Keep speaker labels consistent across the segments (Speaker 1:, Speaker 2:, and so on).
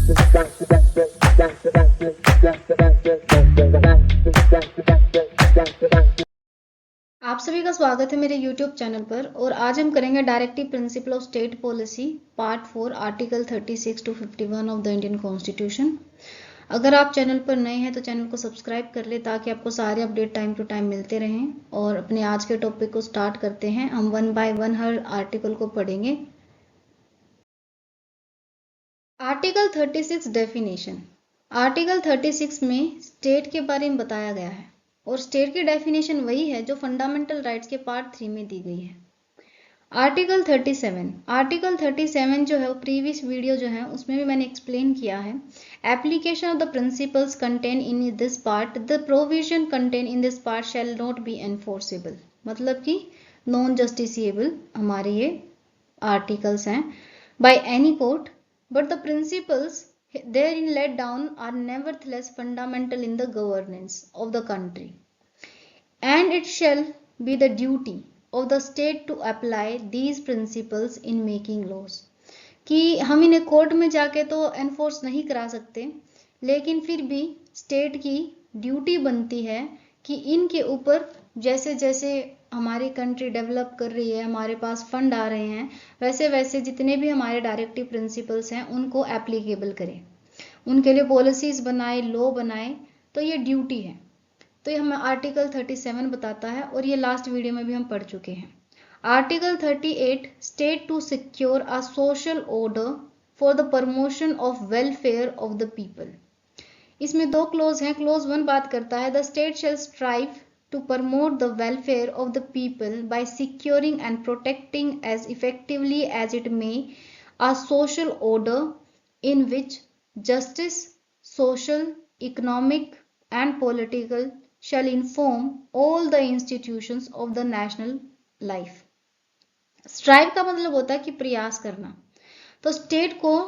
Speaker 1: आप सभी का स्वागत है मेरे YouTube चैनल पर। और आज हम करेंगे directive principle of state policy part 4 article 36 to 51 of the Indian constitution. अगर आप चैनल पर नए हैं तो चैनल को सब्सक्राइब कर ले ताकि आपको सारे अपडेट टाइम टू टाइम मिलते रहें। और अपने आज के टॉपिक को स्टार्ट करते हैं। हम 1 by 1 हर आर्टिकल को पढ़ेंगे। Article 36 definition. आर्टिकल 36 में स्टेट के बारे में बताया गया है और स्टेट की डेफिनेशन वही है जो फंडामेंटल राइट्स के पार्ट 3 में दी गई है। आर्टिकल 37 जो है वो प्रीवियस वीडियो जो है उसमें भी मैंने एक्सप्लेन किया है। Application of the principles contain in this part, the provision contain in this part shall not be enforceable, मतलब कि नॉन जस्टिसिएबल हमारे ये आर्टिकल्स हैं by any court, but the principles therein laid down are nevertheless fundamental in the governance of the country, and it shall be the duty of the state to apply these principles in making laws। कि हम इन्हें court में जाके तो enforce नहीं करा सकते, लेकिन फिर भी स्टेट की ड्यूटी बनती है कि इनके ऊपर जैसे जैसे हमारी कंट्री डेवलप कर रही है, हमारे पास फंड आ रहे हैं, वैसे वैसे जितने भी हमारे डायरेक्टिव प्रिंसिपल्स हैं उनको एप्लीकेबल करें, उनके लिए पॉलिसीज बनाए, लॉ बनाए। तो ये ड्यूटी है। तो ये हमें आर्टिकल 37 बताता है और ये लास्ट वीडियो में भी हम पढ़ चुके हैं। Article 38 state to secure a social order for the promotion of welfare of the people. इसमें दो क्लोज हैं। क्लोज 1 बात करता है the state shall strive to promote the welfare of the people by securing and protecting as effectively as it may a social order in which justice, social, economic and political shall inform all the institutions of the national life। Strive का मतलब होता है कि प्रयास करना। तो state को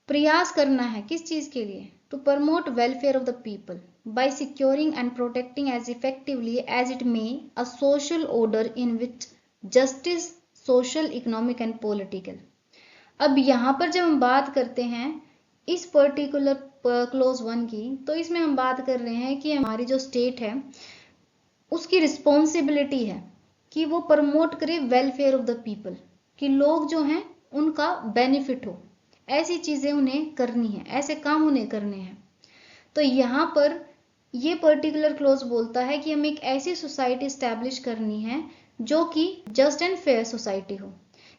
Speaker 1: प्रयास करना है किस चीज के लिए? To promote welfare of the people by securing and protecting as effectively as it may a social order in which justice, social, economic and political। अब यहाँ पर जब हम बात करते हैं इस पर्टिकुलर क्लोज 1 की, तो इसमें हम बात कर रहे हैं कि हमारी जो स्टेट है उसकी रिस्पॉन्सिबिलिटी है कि वो प्रमोट करे वेलफेयर ऑफ द पीपल, कि लोग जो हैं उनका बेनिफिट हो, ऐसी चीजें उन्हें करनी है, ऐसे काम उन्हें करने हैं। तो यहाँ पर ये पर्टिकुलर क्लोज बोलता है कि हमें एक ऐसी सोसाइटी स्टैब्लिश करनी है जो कि जस्ट एंड फेयर सोसाइटी हो,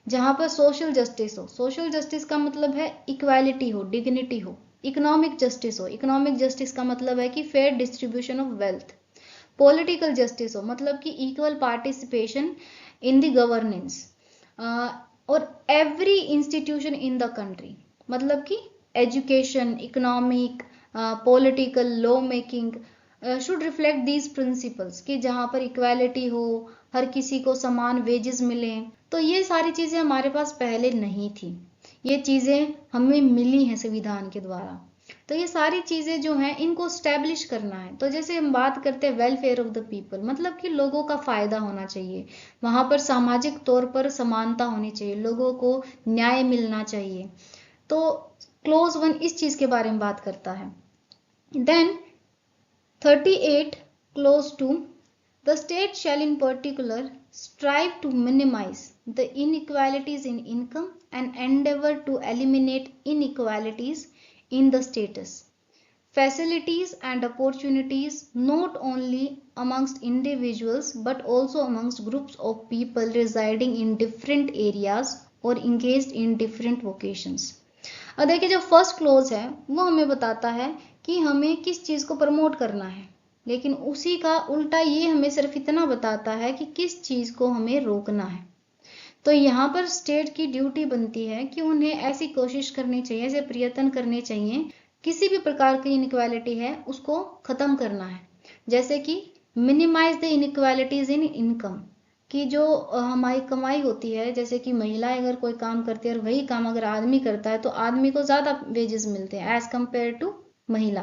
Speaker 1: जहां पर सोशल जस्टिस हो। सोशल जस्टिस का मतलब है इक्वालिटी हो, डिग्निटी हो। इकोनॉमिक जस्टिस हो, इकोनॉमिक जस्टिस का मतलब है कि fair distribution of wealth. Political justice हो, मतलब कि equal participation in the governance. और every institution in the country, मतलब कि education, economic, political, law making should reflect these principles, कि जहाँ पर इक्वालिटी हो, हर किसी को समान वेजेस मिले। तो ये सारी चीजें हमारे पास पहले नहीं थी, ये चीजें हमें मिली हैं संविधान के द्वारा। तो ये सारी चीजें जो हैं इनको स्टैब्लिश करना है। तो जैसे हम बात करते हैं वेलफेयर ऑफ द पीपल, मतलब कि लोगों का फायदा होना चाहिए, वहां पर सामाजिक तौर पर समानता होनी चाहिए, लोगों को न्याय मिलना चाहिए। तो क्लोज 1 इस चीज के बारे में बात करता है। Then 38 clause 2 the state shall in particular strive to minimize the inequalities in income and endeavor to eliminate inequalities in the status, facilities and opportunities not only amongst individuals but also amongst groups of people residing in different areas or engaged in different vocations। अब देखिए जो first close है वो हमें बताता है कि हमें किस चीज को प्रमोट करना है, लेकिन उसी का उल्टा ये हमें सिर्फ इतना बताता है कि किस चीज को हमें रोकना है। तो यहाँ पर स्टेट की ड्यूटी बनती है कि उन्हें ऐसी कोशिश करनी चाहिए, ऐसे प्रयत्न करने चाहिए, किसी भी प्रकार की इनइक्वालिटी है उसको खत्म करना है। जैसे कि minimize the inequalities in income, कि जो हमारी कमाई होती है, जैसे कि महिलाएं अगर कोई काम करती है और वही काम अगर आदमी करता है तो आदमी को ज्यादा वेजेस मिलते हैं एज कंपेयर टू महिला।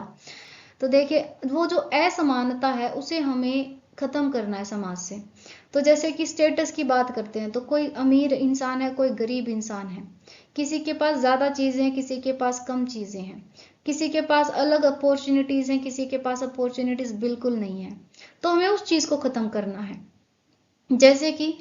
Speaker 1: तो देखिए वो जो असमानता है उसे हमें खत्म करना है समाज से। तो जैसे कि स्टेटस की बात करते हैं तो कोई अमीर इंसान है, कोई गरीब इंसान है, किसी के पास ज़्यादा चीज़ें हैं, किसी के पास कम चीज़ें हैं, किसी के पास अलग अपॉर्चुनिटीज़ हैं, किसी के पास अपॉर्चुनिटीज़ बिल्कुल नहीं है। तो हमें उस चीज़ को ख़त्म करना है। जैसे कि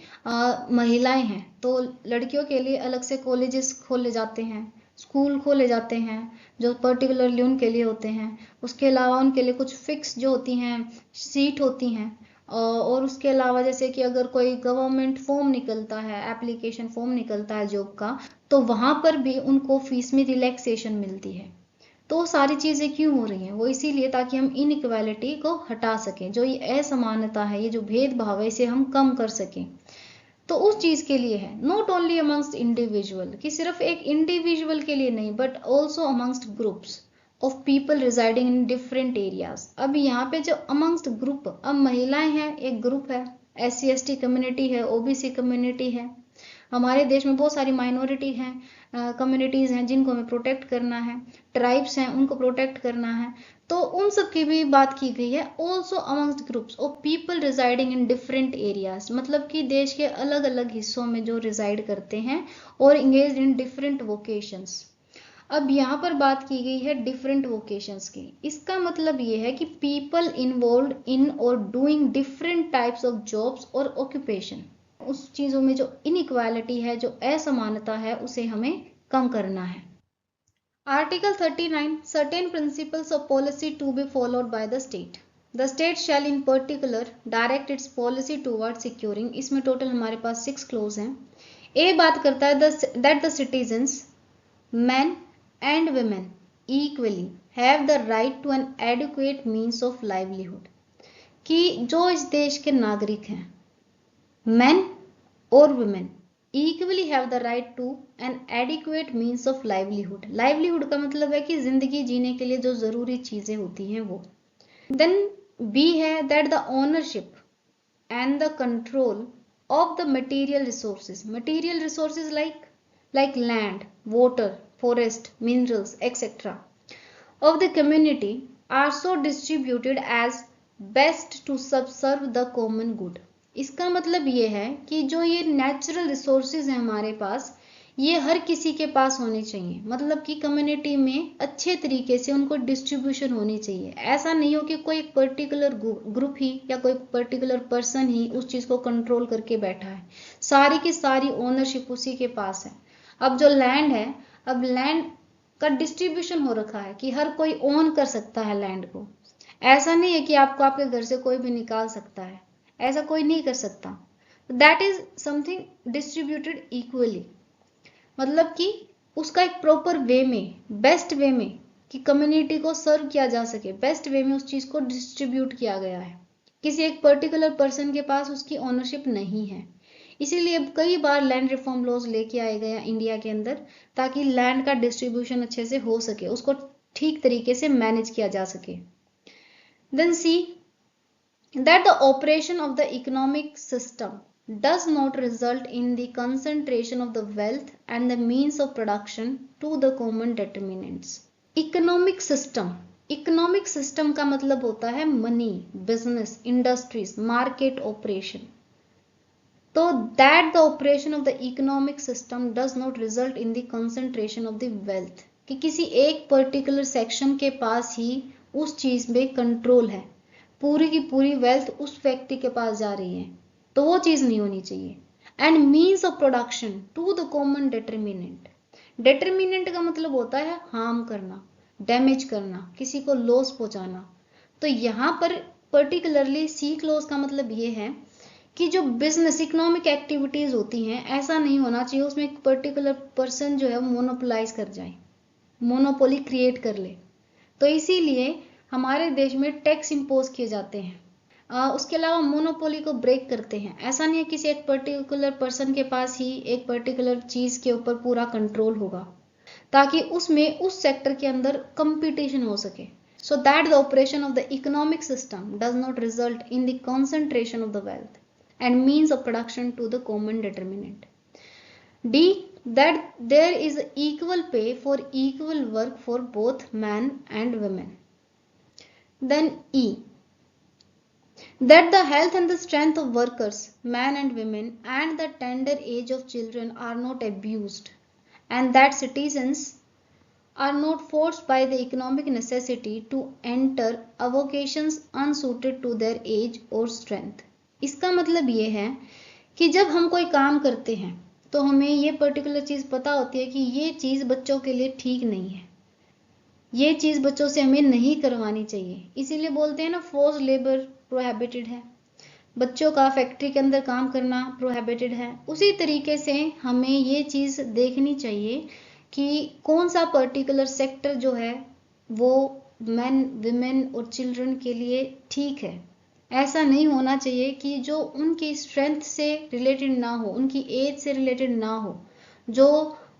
Speaker 1: महिलाएं हैं तो लड़कियों के लिए अलग से कॉलेजेस खोले जाते हैं, स्कूल खोले जाते हैं जो पर्टिकुलरली उनके लिए होते हैं। उसके अलावा उनके लिए कुछ फिक्स जो होती हैं सीट होती हैं। और उसके अलावा जैसे कि अगर कोई गवर्नमेंट फॉर्म निकलता है, एप्लीकेशन फॉर्म निकलता है जॉब का, तो वहाँ पर भी उनको फीस में रिलैक्सेशन मिलती है। तो सारी चीज़ें क्यों हो रही हैं? वो इसीलिए ताकि हम इनइक्वालिटी को हटा सकें, जो ये असमानता है, ये जो भेदभाव है, इसे हम कम कर सकें। तो उस चीज़ के लिए है, नॉट ओनली अमंगस्ट इंडिविजुअल, कि सिर्फ एक इंडिविजुअल के लिए नहीं, but also amongst groups of people residing in different areas. अब यहाँ पे जो अमंगस्ट ग्रुप, अब महिलाएं हैं एक ग्रुप है, SC ST कम्युनिटी है, OBC कम्युनिटी है। हमारे देश में बहुत सारी माइनॉरिटी हैं, कम्युनिटीज़ हैं जिनको हमें प्रोटेक्ट करना है, ट्राइब्स हैं उनको प्रोटेक्ट करना है। तो उन सब की भी बात की गई है। Also amongst groups of people residing in different areas, मतलब कि देश के अलग अलग हिस्सों में जो रिजाइड करते हैं और इंगेज इन डिफरेंट वोकेशंस। अब यहाँ पर बात की गई है डिफरेंट वोकेशंस की। इसका मतलब ये है कि पीपल इन्वॉल्व इन और doing different types of jobs और ऑक्यूपेशन। उस चीज़ों में जो इनइक्वालिटी है, जो असमानता है, उसे हमें कम करना है। Article 39, certain principles of policy to be followed by the state. The state shall in particular direct its policy towards securing, इसमें टोटल हमारे पास 6 क्लोज हैं। ए बात करता है that the citizens, men and women equally have the right to an adequate means of livelihood, कि जो इस देश के नागरिक हैं, men और women equally have the right to an adequate means of livelihood. livelihood का मतलब है कि जिंदगी जीने के लिए जो जरूरी चीजें होती हैं वो। then B है that the ownership and the control of the material resources like land, water, forest, minerals, etc. of the community are so distributed as best to subserve the common good. इसका मतलब ये है कि जो ये natural resources हैं हमारे पास, ये हर किसी के पास होने चाहिए। मतलब कि कम्युनिटी में अच्छे तरीके से उनको डिस्ट्रीब्यूशन होनी चाहिए। ऐसा नहीं हो कि कोई एक पर्टिकुलर ग्रुप ही या कोई पर्टिकुलर पर्सन ही उस चीज़ को कंट्रोल करके बैठा है। सारी की सारी ओनरशिप उसी के पास है। अब जो लैंड है, अब लैंड का डिस्ट्रीब्यूशन हो रखा है कि हर कोई ओन कर सकता है लैंड को। ऐसा नहीं है कि आपको आपके घर से कोई भी निकाल सकता है, ऐसा कोई नहीं कर सकता। That is something distributed equally, मतलब कि उसका एक प्रॉपर वे में, बेस्ट वे में, कि कम्युनिटी को सर्व किया जा सके, बेस्ट वे में उस चीज को डिस्ट्रीब्यूट किया गया है। किसी एक पर्टिकुलर पर्सन के पास उसकी ओनरशिप नहीं है। इसीलिए कई बार लैंड रिफॉर्म लॉज लेके आए गए इंडिया के अंदर, ताकि लैंड का डिस्ट्रीब्यूशन अच्छे से हो सके, उसको ठीक तरीके से मैनेज किया जा सके। Then C that the operation of the economic system does not result in the concentration of the wealth and the means of production to the common determinants. Economic system का मतलब होता है money, business, industries, market operation. तो that the operation of the economic system does not result in the concentration of the wealth, कि किसी एक particular section के पास ही उस चीज में कंट्रोल है, पूरी की पूरी वेल्थ उस व्यक्ति के पास जा रही है, तो वो चीज नहीं होनी चाहिए। And means of production to the common determinant. Determinant का मतलब होता है हार्म करना, डैमेज करना, किसी को लॉस पहुंचाना। तो यहाँ पर पर्टिकुलरली सी क्लोज का मतलब ये है कि जो बिजनेस इकोनॉमिक एक्टिविटीज होती हैं, ऐसा नहीं होना चाहिए उसमें एक पर्टिकुलर पर्सन जो है मोनोपोलाइज कर जाए, मोनोपोली क्रिएट कर ले। तो इसीलिए हमारे देश में टैक्स इंपोज किए जाते हैं। उसके अलावा मोनोपोली को ब्रेक करते हैं। ऐसा नहीं है किसी एक पर्टिकुलर पर्सन के पास ही एक पर्टिकुलर चीज के ऊपर पूरा कंट्रोल होगा, ताकि उसमें उस सेक्टर के अंदर कंपटीशन हो सके। So that the operation of the economic system does not result in the concentration of the wealth and means of production to the common determinant. D, that there is equal pay for equal work for both men and women. Then E, that the health and the strength of workers, men and women, and the tender age of children are not abused and that citizens are not forced by the economic necessity to enter avocations unsuited to their age or strength। इसका मतलब ये है कि जब हम कोई काम करते हैं तो हमें ये पर्टिकुलर चीज़ पता होती है कि ये चीज़ बच्चों के लिए ठीक नहीं है, ये चीज़ बच्चों से हमें नहीं करवानी चाहिए। इसीलिए बोलते हैं ना, फोर्स लेबर प्रोहिबिटेड है, बच्चों का फैक्ट्री के अंदर काम करना प्रोहिबिटेड है। उसी तरीके से हमें ये चीज़ देखनी चाहिए कि कौन सा पर्टिकुलर सेक्टर जो है वो मेन, विमेन और चिल्ड्रन के लिए ठीक है। ऐसा नहीं होना चाहिए कि जो उनकी स्ट्रेंथ से रिलेटेड ना हो, उनकी एज से रिलेटेड ना हो, जो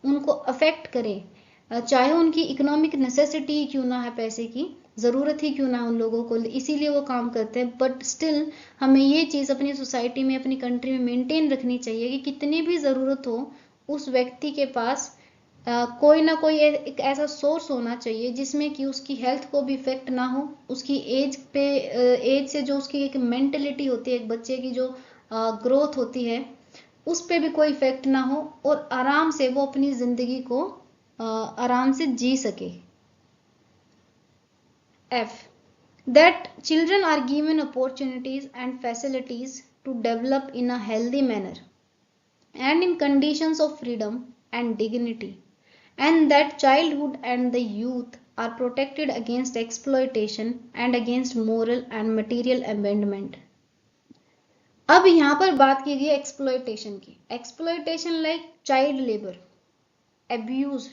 Speaker 1: उनको अफेक्ट करे, चाहे उनकी इकोनॉमिक नेसेसिटी क्यों ना है, पैसे की ज़रूरत ही क्यों ना उन लोगों को, इसीलिए वो काम करते हैं। बट स्टिल हमें ये चीज़ अपनी सोसाइटी में, अपनी कंट्री में मेंटेन रखनी चाहिए कि कितनी भी ज़रूरत हो उस व्यक्ति के पास कोई ना कोई एक ऐसा सोर्स होना चाहिए जिसमें कि उसकी हेल्थ को भी इफेक्ट ना हो, उसकी एज पे, एज से जो उसकी एक मेंटलिटी होती है, एक बच्चे की जो ग्रोथ होती है, उस पे भी कोई इफेक्ट ना हो और आराम से वो अपनी ज़िंदगी को आराम से जी सके। F. That children are given opportunities and facilities to develop in a healthy manner and in conditions of freedom and dignity, and that childhood and the youth are protected against exploitation and against moral and material abandonment। अब यहाँ पर बात की गई exploitation की। Exploitation like child labour, abuse,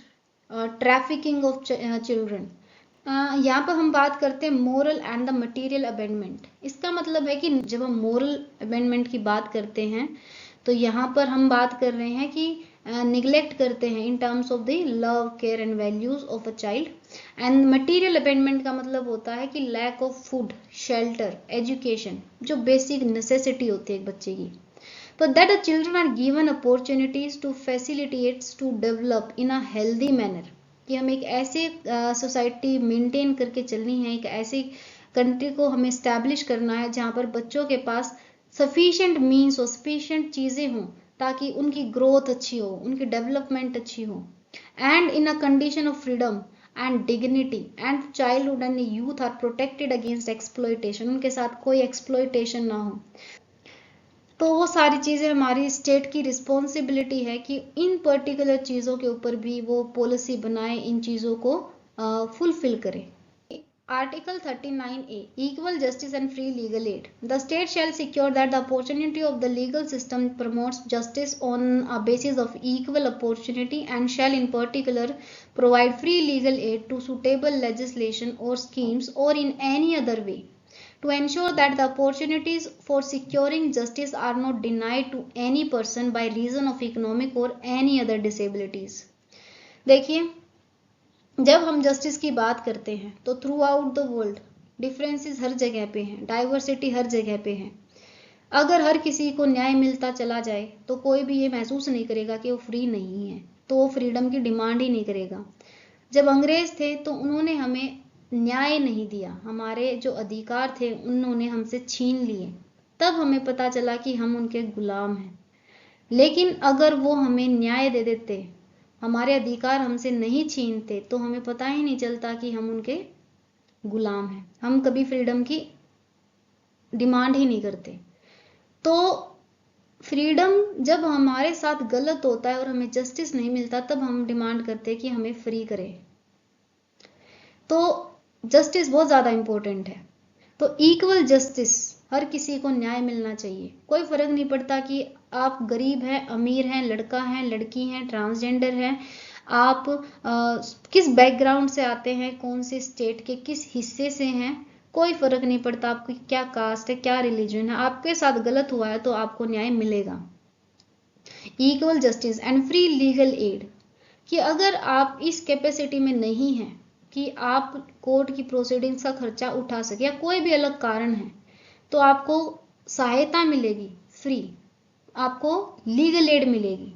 Speaker 1: trafficking of children. यहाँ पर हम बात करते हैं moral and the material abandonment. इसका मतलब है कि जब हम मोरल अबेंडमेंट की बात करते हैं तो यहाँ पर हम बात कर रहे हैं कि निगलेक्ट करते हैं in terms of the love, care and values of a child. And material abandonment का मतलब होता है कि lack of food, shelter, education, जो बेसिक नेसेसिटी होती है एक बच्चे की। तो that the children are given opportunities to facilitates to develop in a healthy manner, कि हमें एक ऐसे सोसाइटी मेंटेन करके चलनी है, एक ऐसी कंट्री को हमें इस्टेब्लिश करना है जहाँ पर बच्चों के पास सफिशिएंट मीन्स और सफिशिएंट चीज़ें हों ताकि उनकी ग्रोथ अच्छी हो, उनकी डेवलपमेंट अच्छी हो, and in a condition of freedom and dignity, and childhood and youth are protected against exploitation, उनके साथ कोई एक्सप्लॉयटेशन ना हो। तो वो सारी चीज़ें हमारी स्टेट की रिस्पॉन्सिबिलिटी है कि इन पर्टिकुलर चीज़ों के ऊपर भी वो पॉलिसी बनाए, इन चीज़ों को फुलफिल करे। Article 39A, Equal Justice and Free Legal Aid. The state shall secure that the opportunity of the legal system promotes justice on a basis of equal opportunity and shall in particular provide free legal aid to suitable legislation or schemes or in any other way to ensure that the opportunities for securing justice are not denied to any person by reason of economic or any other disabilities। देखिए, जब हम justice की बात करते हैं तो throughout the world differences हर जगह पे हैं, डाइवर्सिटी हर जगह पे है। अगर हर किसी को न्याय मिलता चला जाए तो कोई भी ये महसूस नहीं करेगा कि वो फ्री नहीं है, तो वो फ्रीडम की डिमांड ही नहीं करेगा। जब अंग्रेज थे तो उन्होंने हमें न्याय नहीं दिया, हमारे जो अधिकार थे उन्होंने हमसे छीन लिए, तब हमें पता चला कि हम उनके गुलाम हैं। लेकिन अगर वो हमें न्याय दे देते, हमारे अधिकार हमसे नहीं छीनते, तो हमें पता ही नहीं चलता कि हम उनके गुलाम हैं, हम कभी फ्रीडम की डिमांड ही नहीं करते। तो फ्रीडम जब हमारे साथ गलत होता है और हमें जस्टिस नहीं मिलता, तब हम डिमांड करते हैं कि हमें फ्री करें। तो जस्टिस बहुत ज़्यादा इंपॉर्टेंट है। तो इक्वल जस्टिस, हर किसी को न्याय मिलना चाहिए, कोई फर्क नहीं पड़ता कि आप गरीब हैं, अमीर हैं, लड़का हैं, लड़की हैं, ट्रांसजेंडर हैं, आप किस बैकग्राउंड से आते हैं, कौन से स्टेट के किस हिस्से से हैं, कोई फर्क नहीं पड़ता आपकी क्या कास्ट है, क्या रिलीजन है, आपके साथ गलत हुआ है तो आपको न्याय मिलेगा। Equal justice and free legal aid, कि अगर आप इस कैपेसिटी में नहीं हैं कि आप कोर्ट की प्रोसीडिंग्स का खर्चा उठा सके या कोई भी अलग कारण है, तो आपको सहायता मिलेगी फ्री, आपको लीगल एड मिलेगी।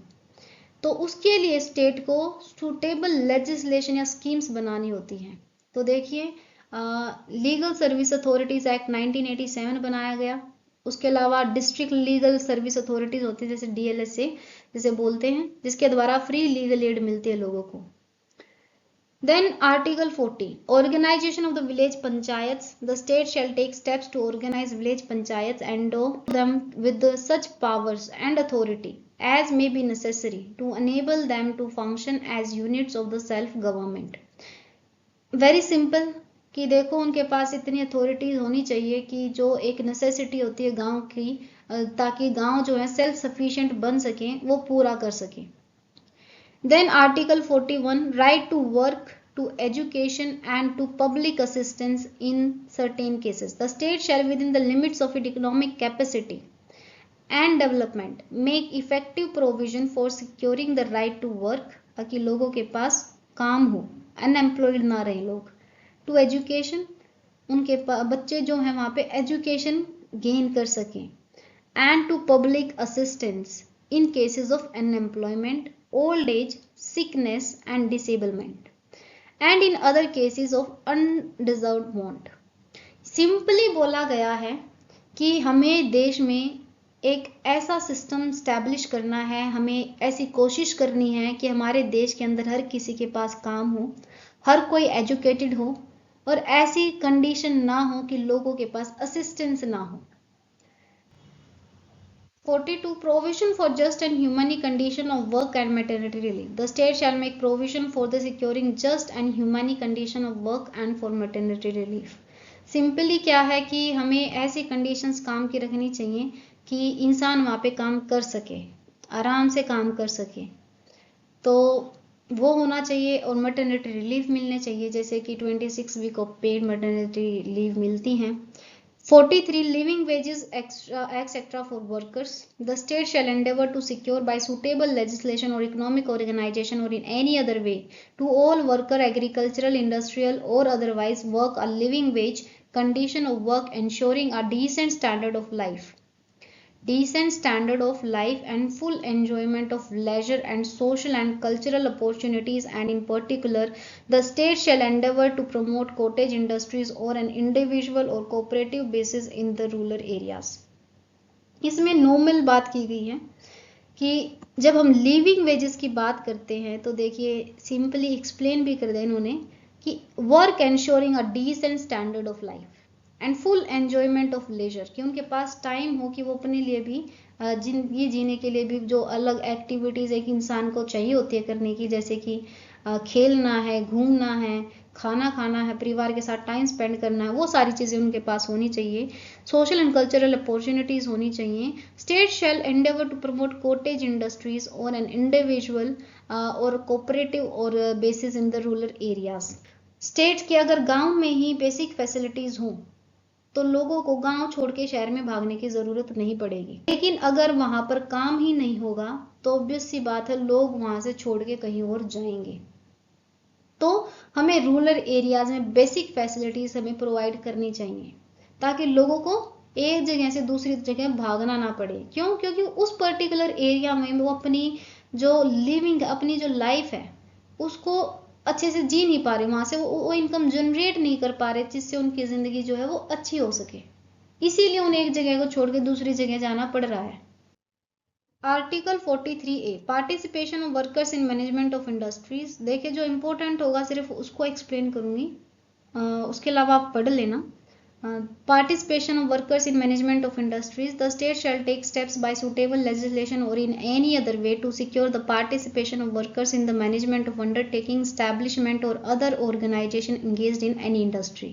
Speaker 1: तो उसके लिए स्टेट को सूटेबल लेजिस्लेशन या स्कीम्स बनानी होती हैं। तो देखिए, लीगल सर्विस अथॉरिटीज एक्ट 1987 बनाया गया, उसके अलावा डिस्ट्रिक्ट लीगल सर्विस अथॉरिटीज होती है, जैसे DLSA जिसे बोलते हैं, जिसके द्वारा फ्री लीगल एड मिलती है लोगों को। Then Article 40, Organization of the Village Panchayats. The state shall take steps to organize village panchayats and endow them with such powers and authority as may be necessary to enable them to function as units of the self-government. Very simple कि देखो उनके पास इतनी authorities होनी चाहिए कि जो एक necessity होती है गांव की, ताकि गांव जो है सेल्फ सफिशिएंट बन सके, वो पूरा कर सके। Then Article 41, right to work, to education and to public assistance in certain cases. The state shall within the limits of its economic capacity and development make effective provision for securing the right to work, ताकि लोगों के पास काम हो, unemployed ना रहे लोग। To education, उनके बच्चे जो हैं वहाँ पे एजुकेशन गेन कर सकें। And to public assistance in cases of unemployment, old age, sickness and disablement and in other cases of undeserved want. Simply बोला गया है कि हमें देश में एक ऐसा सिस्टम स्टैब्लिश करना है, हमें ऐसी कोशिश करनी है कि हमारे देश के अंदर हर किसी के पास काम हो, हर कोई एजुकेटेड हो और ऐसी कंडीशन ना हो कि लोगों के पास असिस्टेंस ना हो। 42, provision for just and humane condition of work and maternity relief. The state shall make provision for the securing just and humane condition of work and for maternity relief. Simply क्या है कि हमें ऐसी conditions काम की रखनी चाहिए कि इंसान वहाँ पे काम कर सके, आराम से काम कर सके, तो वो होना चाहिए। और मैटरनिटी रिलीफ मिलने चाहिए, जैसे कि 26 week of paid maternity leave मिलती हैं। 43, living wages etc. for workers. The state shall endeavor to secure by suitable legislation or economic organization or in any other way to all worker, agricultural, industrial or otherwise work a living wage condition of work ensuring a decent standard of life and full enjoyment of leisure and social and cultural opportunities, and in particular the state shall endeavor to promote cottage industries or an individual or cooperative basis in the rural areas. इसमें normal बात की गई है कि जब हम living wages की बात करते हैं तो देखिए सिंपली एक्सप्लेन भी कर दिया इन्होंने कि work ensuring a decent standard of life and full enjoyment of leisure, कि उनके पास टाइम हो कि वो अपने लिए भी जिंदगी जीने के लिए भी जो अलग एक्टिविटीज़ एक इंसान को चाहिए होती है करने की, जैसे कि खेलना है, घूमना है, खाना खाना है, परिवार के साथ टाइम स्पेंड करना है, वो सारी चीज़ें उनके पास होनी चाहिए। सोशल एंड कल्चरल अपॉर्चुनिटीज़ होनी चाहिए। State shall endeavour to promote cottage industries और एन इंडिविजुअल और कोऑपरेटिव और basis in the rural areas. State के अगर गांव में ही बेसिक फैसिलिटीज़ हों तो लोगों को गांव छोड़ के शहर में भागने की जरूरत नहीं पड़ेगी, लेकिन अगर वहां पर काम ही नहीं होगा तो ऑब्वियस सी बात है लोग वहां से छोड़ के कहीं और जाएंगे। तो हमें रूरल एरियाज में बेसिक फैसिलिटीज हमें प्रोवाइड करनी चाहिए ताकि लोगों को एक जगह से दूसरी जगह भागना ना पड़े। क्यों? क्योंकि उस पर्टिकुलर एरिया में वो अपनी जो लिविंग, अपनी जो लाइफ है उसको अच्छे से जी नहीं पा रहे, वहां से वो इनकम जनरेट नहीं कर पा रहे जिससे उनकी जिंदगी जो है वो अच्छी हो सके, इसीलिए उन्हें एक जगह को छोड़ के दूसरी जगह जाना पड़ रहा है। Article 43A, participation of workers in management of industries. देखिए जो इंपॉर्टेंट होगा सिर्फ उसको एक्सप्लेन करूंगी, उसके अलावा आप पढ़ लेना। Participation of workers in management of industries. The state shall take steps by suitable legislation or in any other way to secure the participation of workers in the management of undertaking, establishment or other organization engaged in any industry.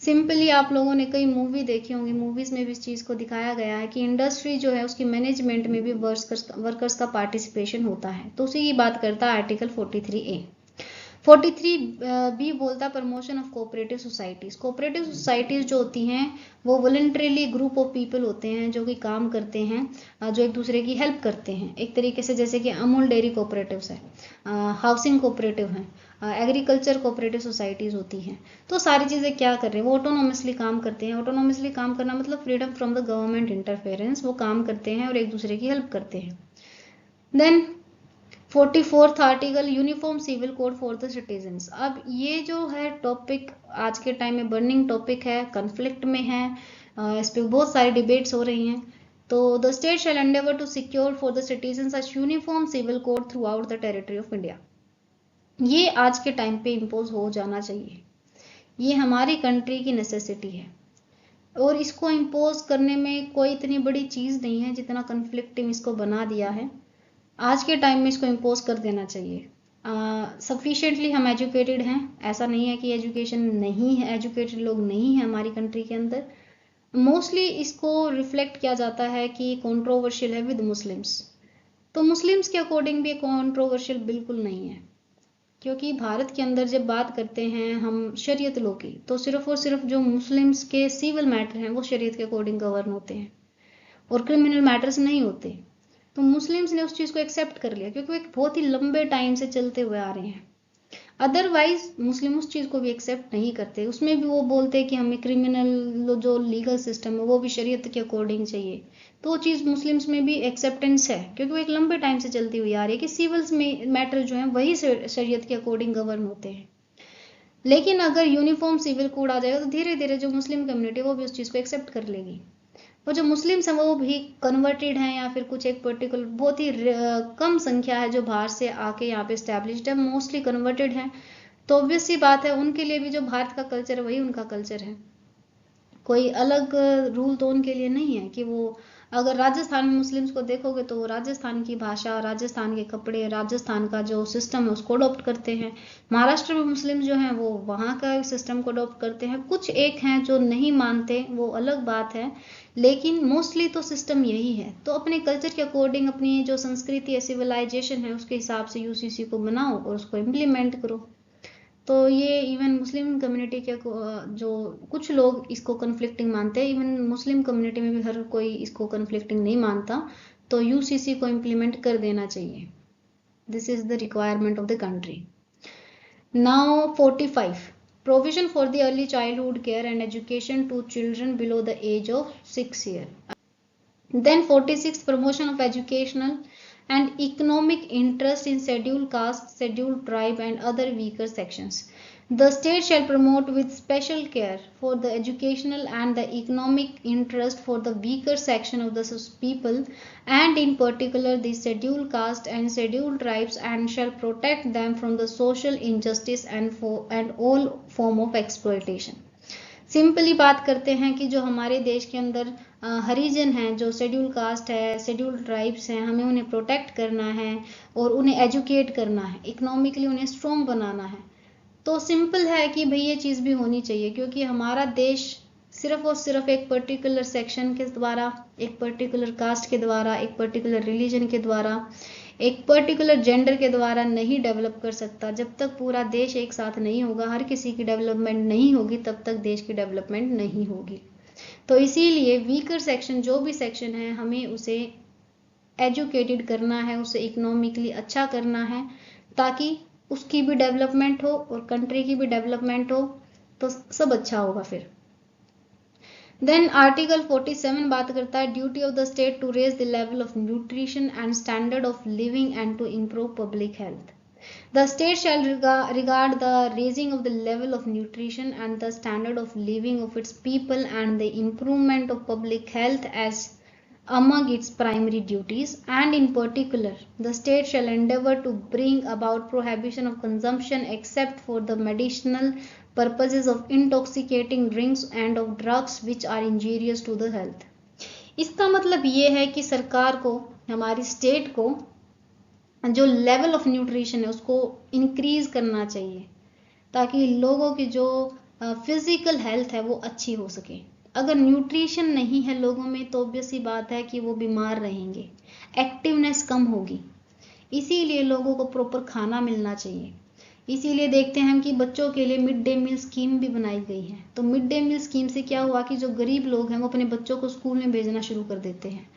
Speaker 1: Simply आप लोगों ने कई movie देखी होंगी, movies में भी इस चीज़ को दिखाया गया है कि इंडस्ट्री जो है उसकी मैनेजमेंट में भी वर्कर्स का पार्टिसिपेशन होता है, तो उसी की बात करता है आर्टिकल 43A। 43B बोलता है promotion of cooperative societies. Cooperative societies जो होती हैं वो वॉलंटरीली ग्रुप ऑफ पीपल होते हैं जो कि काम करते हैं, जो एक दूसरे की हेल्प करते हैं, एक तरीके से जैसे कि अमूल डेयरी कोऑपरेटिव्स है, हाउसिंग कोऑपरेटिव हैं, एग्रीकल्चर कोऑपरेटिव सोसाइटीज होती हैं। तो सारी चीज़ें क्या कर रहे हैं, वो ऑटोनोमसली काम करते हैं। ऑटोनोमसली काम करना मतलब freedom from the government interference, वो काम करते हैं और एक दूसरे की हेल्प करते हैं। Then 44th article, uniform civil code for the citizens. अब ये जो है टॉपिक आज के टाइम में बर्निंग टॉपिक है, कन्फ्लिक्ट में है, इस पे बहुत सारी डिबेट्स हो रही हैं। तो the state shall endeavour to secure for the citizens a uniform civil code throughout the territory of India. ये आज के टाइम पे इम्पोज हो जाना चाहिए, ये हमारी कंट्री की नेसेसिटी है और इसको इम्पोज करने में कोई इतनी बड़ी चीज़ नहीं है जितना कन्फ्लिक्टिंग इसको बना दिया है। आज के टाइम में इसको इम्पोज कर देना चाहिए। सफिशिएंटली हम एजुकेटेड हैं, ऐसा नहीं है कि एजुकेशन नहीं है, एजुकेटेड लोग नहीं हैं हमारी कंट्री के अंदर। मोस्टली इसको रिफ्लेक्ट किया जाता है कि कंट्रोवर्शियल है विद मुस्लिम्स, तो मुस्लिम्स के अकॉर्डिंग भी कंट्रोवर्शियल बिल्कुल नहीं है, क्योंकि भारत के अंदर जब बात करते हैं हम शरीयत लॉ की, तो सिर्फ और सिर्फ जो मुस्लिम्स के सिविल मैटर हैं वो शरीयत के अकॉर्डिंग गवर्न होते हैं और क्रिमिनल मैटर्स नहीं होते। तो मुस्लिम्स ने उस चीज़ को एक्सेप्ट कर लिया क्योंकि वो एक बहुत ही लंबे टाइम से चलते हुए आ रहे हैं। अदरवाइज मुस्लिम उस चीज़ को भी एक्सेप्ट नहीं करते, उसमें भी वो बोलते हैं कि हमें क्रिमिनल जो लीगल सिस्टम है वो भी शरीयत के अकॉर्डिंग चाहिए। तो वो चीज़ मुस्लिम्स में भी एक्सेप्टेंस है क्योंकि वो एक लंबे टाइम से चलती हुई आ रही है कि सिविल्स में मैटर जो है वही शरीयत के अकॉर्डिंग गवर्न होते हैं। लेकिन अगर यूनिफॉर्म सिविल कोड आ जाएगा तो धीरे धीरे जो मुस्लिम कम्युनिटी वो भी उस चीज़ को एक्सेप्ट कर लेगी। वो जो मुस्लिम्स हैं वो भी कन्वर्टेड हैं या फिर कुछ एक पर्टिकुलर बहुत ही कम संख्या है जो बाहर से आके यहाँ पे स्टैब्लिश्ड है, मोस्टली कन्वर्टेड हैं। तो ऑब्वियस सी बात है उनके लिए भी जो भारत का कल्चर है वही उनका कल्चर है, कोई अलग रूल तो उनके लिए नहीं है कि वो, अगर राजस्थान में मुस्लिम्स को देखोगे तो वो राजस्थान की भाषा, राजस्थान के कपड़े, राजस्थान का जो सिस्टम है उसको अडॉप्ट करते हैं। महाराष्ट्र में मुस्लिम जो हैं वो वहाँ का सिस्टम को अडॉप्ट करते हैं। कुछ एक हैं जो नहीं मानते, वो अलग बात है, लेकिन मोस्टली तो सिस्टम यही है। तो अपने कल्चर के अकॉर्डिंग अपनी जो संस्कृति है, सिविलाइजेशन है, उसके हिसाब से यूसीसी को बनाओ और उसको इम्प्लीमेंट करो। तो ये इवन मुस्लिम कम्युनिटी के जो कुछ लोग इसको कन्फ्लिक्टिंग मानते हैं, इवन मुस्लिम कम्युनिटी में भी हर कोई इसको कन्फ्लिक्टिंग नहीं मानता, तो यूसीसी को इम्प्लीमेंट कर देना चाहिए। This is the requirement of the country. Now 45 provision for the early childhood care and education to children below the age of 6 years. Then 46 promotion of educational and economic interest in scheduled caste, scheduled tribe and other weaker sections. The state shall promote with special care for the educational and the economic interest for the weaker section of the people and in particular the scheduled caste and scheduled tribes and shall protect them from the social injustice and all form of exploitation. Simply बात करते हैं कि जो हमारे देश के अंदर हरिजन हैं, जो शेड्यूल कास्ट है, शेड्यूल ट्राइब्स हैं, हमें उन्हें प्रोटेक्ट करना है और उन्हें एजुकेट करना है, इकोनॉमिकली उन्हें स्ट्रॉन्ग बनाना है। तो सिंपल है कि भाई ये चीज़ भी होनी चाहिए, क्योंकि हमारा देश सिर्फ और सिर्फ एक पर्टिकुलर सेक्शन के द्वारा, एक पर्टिकुलर कास्ट के द्वारा, एक पर्टिकुलर रिलीजन के द्वारा, एक पर्टिकुलर जेंडर के द्वारा नहीं डेवलप कर सकता। जब तक पूरा देश एक साथ नहीं होगा, हर किसी की डेवलपमेंट नहीं होगी, तब तक देश की डेवलपमेंट नहीं होगी। तो इसीलिए वीकर सेक्शन, जो भी सेक्शन है, हमें उसे एजुकेटेड करना है, उसे इकोनॉमिकली अच्छा करना है, ताकि उसकी भी डेवलपमेंट हो और कंट्री की भी डेवलपमेंट हो, तो सब अच्छा होगा फिर। देन आर्टिकल 47 बात करता है duty of the state to raise the level of nutrition and standard of living and to improve public health. The state shall regard the raising of the level of nutrition and the standard of living of its people and the improvement of public health as among its primary duties, and in particular the state shall endeavour to bring about prohibition of consumption except for the medicinal purposes of intoxicating drinks and of drugs which are injurious to the health. इसका मतलब ये है कि सरकार को, हमारी state को जो लेवल ऑफ न्यूट्रिशन है उसको इंक्रीज करना चाहिए, ताकि लोगों की जो फिजिकल हेल्थ है वो अच्छी हो सके। अगर न्यूट्रिशन नहीं है लोगों में तो ऑब्वियस सी बात है कि वो बीमार रहेंगे, एक्टिवनेस कम होगी। इसीलिए लोगों को प्रॉपर खाना मिलना चाहिए। इसीलिए देखते हैं हम कि बच्चों के लिए मिड डे मील स्कीम भी बनाई गई है। तो मिड डे मील स्कीम से क्या हुआ कि जो गरीब लोग हैं वो अपने बच्चों को स्कूल में भेजना शुरू कर देते हैं,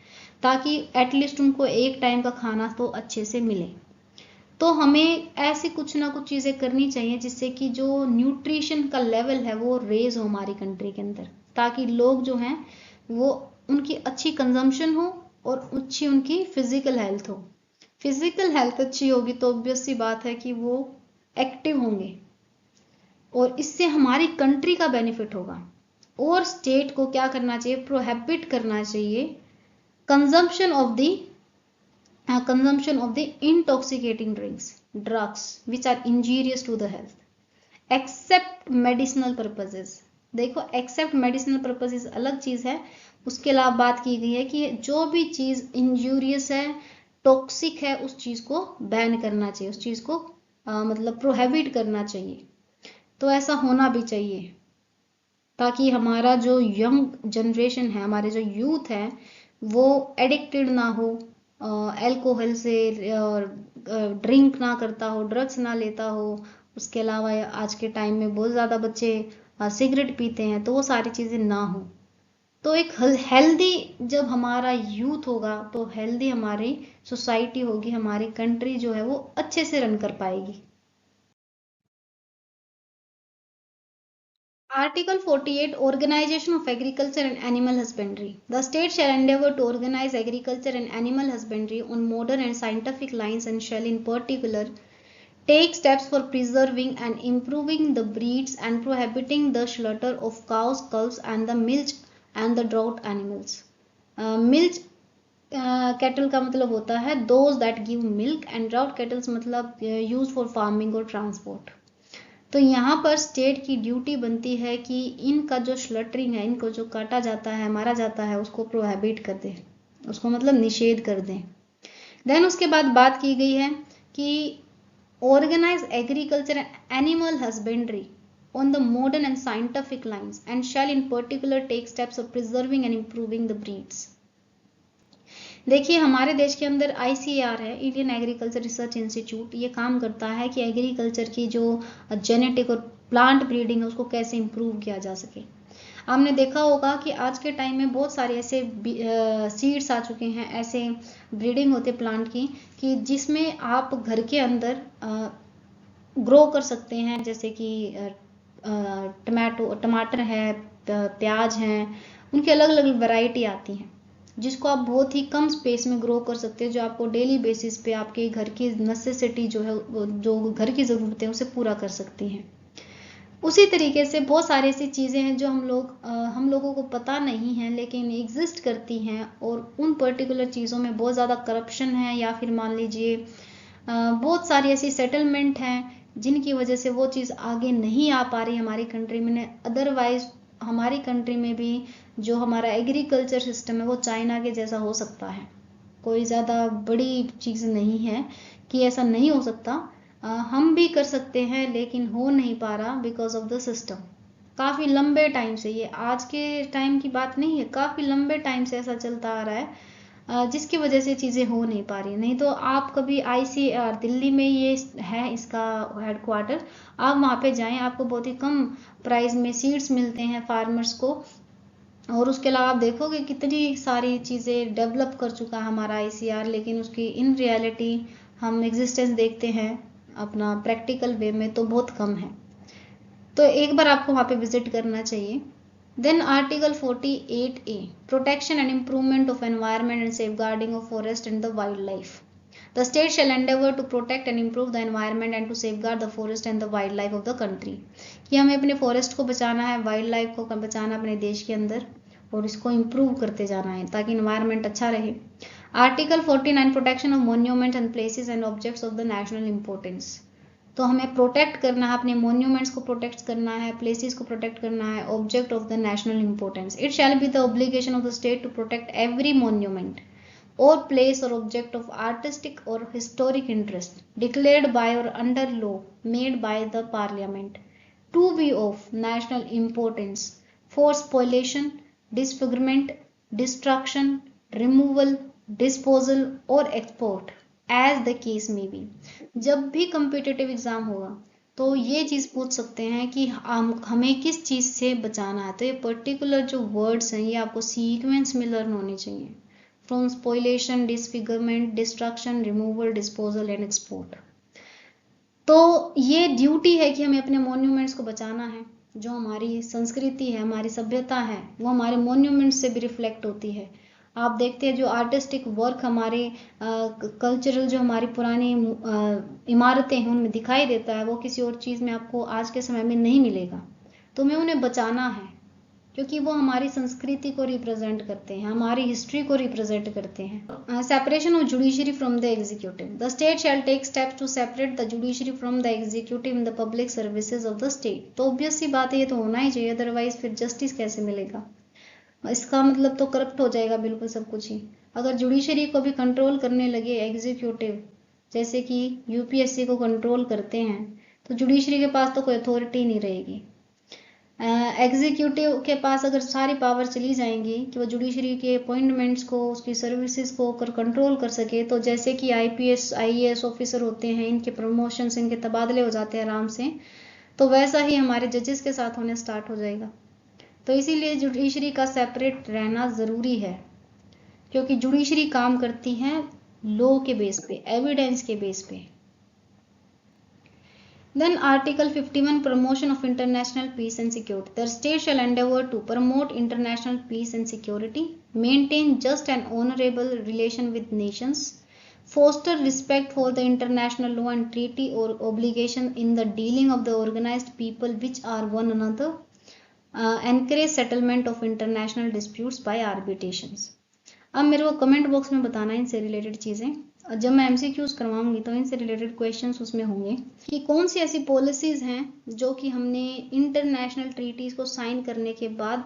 Speaker 1: ताकि एटलीस्ट उनको एक टाइम का खाना तो अच्छे से मिले। तो हमें ऐसी कुछ ना कुछ चीज़ें करनी चाहिए जिससे कि जो न्यूट्रिशन का लेवल है वो रेज हो हमारी कंट्री के अंदर, ताकि लोग जो हैं वो उनकी अच्छी कंजम्पशन हो और अच्छी उनकी फिजिकल हेल्थ हो। फिजिकल हेल्थ अच्छी होगी तो ऑब्वियस सी बात है कि वो एक्टिव होंगे और इससे हमारी कंट्री का बेनिफिट होगा। और स्टेट को क्या करना चाहिए, प्रोहिबिट करना चाहिए consumption of the intoxicating drugs which are injurious to the health except medicinal purposes. देखो, एक्सेप्ट मेडिसिनल पर्पजेज अलग चीज है, उसके अलावा बात की गई है कि जो भी चीज इंजूरियस है, टॉक्सिक है, उस चीज को बैन करना चाहिए, उस चीज को मतलब प्रोहिबिट करना चाहिए। तो ऐसा होना भी चाहिए ताकि हमारा जो यंग जनरेशन है, हमारे जो यूथ है, वो एडिक्टेड ना हो अल्कोहल से, और ड्रिंक ना करता हो, ड्रग्स ना लेता हो। उसके अलावा आज के टाइम में बहुत ज़्यादा बच्चे सिगरेट पीते हैं, तो वो सारी चीज़ें ना हो। तो एक हेल्दी जब हमारा यूथ होगा तो हेल्दी हमारी सोसाइटी होगी, हमारी कंट्री जो है वो अच्छे से रन कर पाएगी। Article 48 Organization of Agriculture and Animal Husbandry. The state shall endeavour to organize agriculture and animal husbandry on modern and scientific lines and shall in particular take steps for preserving and improving the breeds and prohibiting the slaughter of cows, culls and the milch and the draught animals. Milch cattle का मतलब होता है those that give milk and draught cattle मतलब used for farming और transport। तो यहाँ पर state की ड्यूटी बनती है कि इनका जो स्लटरिंग है, इनको जो काटा जाता है, मारा जाता है, उसको प्रोहिबिट कर दे, उसको मतलब निषेध कर दें। देन उसके बाद बात की गई है कि organise agriculture and animal husbandry on the modern and scientific lines and shall in particular take steps of preserving and improving the breeds। देखिए, हमारे देश के अंदर ICAR है, इंडियन एग्रीकल्चर रिसर्च इंस्टीट्यूट, ये काम करता है कि एग्रीकल्चर की जो जेनेटिक और प्लांट ब्रीडिंग है उसको कैसे इम्प्रूव किया जा सके। आपने देखा होगा कि आज के टाइम में बहुत सारे ऐसे सीड्स आ चुके हैं, ऐसे ब्रीडिंग होते प्लांट की कि जिसमें आप घर के अंदर ग्रो कर सकते हैं, जैसे कि टमाटर है, प्याज हैं, उनकी अलग अलग वैरायटी आती हैं जिसको आप बहुत ही कम स्पेस में ग्रो कर सकते हैं, जो आपको डेली बेसिस पे आपके घर की नेसेसिटी जो है, जो घर की ज़रूरतें हैं उसे पूरा कर सकती हैं। उसी तरीके से बहुत सारी ऐसी चीज़ें हैं जो हम लोगों को पता नहीं है लेकिन एग्जिस्ट करती हैं, और उन पर्टिकुलर चीज़ों में बहुत ज़्यादा करप्शन है, या फिर मान लीजिए बहुत सारी ऐसी सेटलमेंट हैं जिनकी वजह से वो चीज़ आगे नहीं आ पा रही हमारी कंट्री में। अदरवाइज हमारी कंट्री में भी जो हमारा एग्रीकल्चर सिस्टम है वो चाइना के जैसा हो सकता है। कोई ज़्यादा बड़ी चीज़ नहीं है कि ऐसा नहीं हो सकता, हम भी कर सकते हैं लेकिन हो नहीं पा रहा बिकॉज ऑफ द सिस्टम। काफ़ी लंबे टाइम से, ये आज के टाइम की बात नहीं है, काफ़ी लंबे टाइम से ऐसा चलता आ रहा है, जिसकी वजह से चीज़ें हो नहीं पा रही। नहीं तो आप कभी ICAR दिल्ली में ये है इसका हेडक्वार्टर, आप वहाँ पे जाएं, आपको बहुत ही कम प्राइस में सीड्स मिलते हैं फार्मर्स को, और उसके अलावा आप देखोगे कितनी सारी चीज़ें डेवलप कर चुका है हमारा ICAR, लेकिन उसकी इन रियलिटी हम एग्जिस्टेंस देखते हैं अपना प्रैक्टिकल वे में तो बहुत कम है। तो एक बार आपको वहाँ पे विजिट करना चाहिए। Then article 48A protection and improvement of environment and safeguarding of forest and the wild life. The state shall endeavour to protect and improve the environment and to safeguard the forest and the wildlife of the country। कि हमें अपने forest को बचाना है, wild life को बचाना अपने देश के अंदर, और इसको इम्प्रूव करते जाना है ताकि इन्वायरमेंट अच्छा रहे। Article 49 protection of monuments and places and objects of the national importance. तो हमें प्रोटेक्ट करना है, अपने मोन्यूमेंट्स को प्रोटेक्ट करना है, प्लेसेस को प्रोटेक्ट करना है, object of the national importance. It shall be the obligation of the state to protect every monument or place or object of artistic or historic interest declared by or under law made by the parliament to be of national importance for spoliation, disfigurement, destruction, removal, disposal or export as the case may be। जब भी competitive exam होगा तो ये चीज़ पूछ सकते हैं कि हमें किस चीज़ से बचाना है, तो ये पर्टिकुलर जो वर्ड्स हैं ये आपको सीक्वेंस में लर्न होने चाहिए। From spoliation, disfigurement, destruction, removal, disposal and export. तो ये ड्यूटी है कि हमें अपने मॉन्यूमेंट्स को बचाना है। जो हमारी संस्कृति है, हमारी सभ्यता है, वो हमारे मॉन्यूमेंट्स से भी रिफ्लेक्ट होती है। आप देखते हैं जो आर्टिस्टिक वर्क हमारे कल्चरल जो हमारी पुरानी इमारतें हैं उनमें दिखाई देता है, वो किसी और चीज़ में आपको आज के समय में नहीं मिलेगा। तो हमें उन्हें बचाना है क्योंकि वो हमारी संस्कृति को रिप्रेजेंट करते हैं, हमारी हिस्ट्री को रिप्रेजेंट करते हैं। Separation of judiciary from the executive, the state shall take steps to separate the judiciary from the executive in the public services of the state. तो ऑब्वियस सी बात है, ये तो होना ही चाहिए, अदरवाइज फिर जस्टिस कैसे मिलेगा? इसका मतलब तो करप्ट हो जाएगा बिल्कुल सब कुछ ही। अगर जुडिशरी को भी कंट्रोल करने लगे एग्जीक्यूटिव, जैसे कि यूपीएससी को कंट्रोल करते हैं, तो जुडिशरी के पास तो कोई अथॉरिटी नहीं रहेगी। एग्जीक्यूटिव के पास अगर सारी पावर चली जाएंगी कि वो जुडिशरी के अपॉइंटमेंट्स को, उसकी सर्विसेज को कंट्रोल कर सके, तो जैसे कि आईपीएस आईएएस ऑफिसर होते हैं, इनके प्रमोशंस, इनके तबादले हो जाते हैं आराम से, तो वैसा ही हमारे जजेस के साथ होने स्टार्ट हो जाएगा। तो इसीलिए जुडिशरी का सेपरेट रहना ज़रूरी है, क्योंकि जुडिशरी काम करती हैं लॉ के बेस पे, एविडेंस के बेस पे। Then Article 51, promotion of international peace and security. The state shall endeavor to promote international peace and security, maintain just and honorable relation with nations, foster respect for the international law and treaty or obligation in the dealing of the organized people which are one another, encourage settlement of international disputes by arbitrations. अब मेरे को comment box में बताना इनसे related चीज़ें, और जब मैं एमसीक्यूज करवाऊंगी तो इनसे रिलेटेड क्वेश्चंस उसमें होंगे कि कौन सी ऐसी पॉलिसीज़ हैं जो कि हमने इंटरनेशनल ट्रीटीज़ को साइन करने के बाद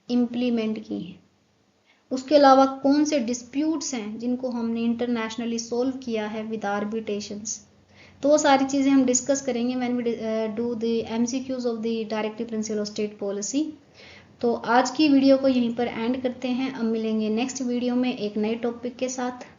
Speaker 1: इम्प्लीमेंट की हैं। उसके अलावा कौन से डिस्प्यूट्स हैं जिनको हमने इंटरनेशनली सोल्व किया है विद आर्बिट्रेशंस। तो वो सारी चीज़ें हम डिस्कस करेंगे when we do the MCQs of the directive principle of state policy. तो आज की वीडियो को यहीं पर एंड करते हैं। अब मिलेंगे नेक्स्ट वीडियो में एक नए टॉपिक के साथ।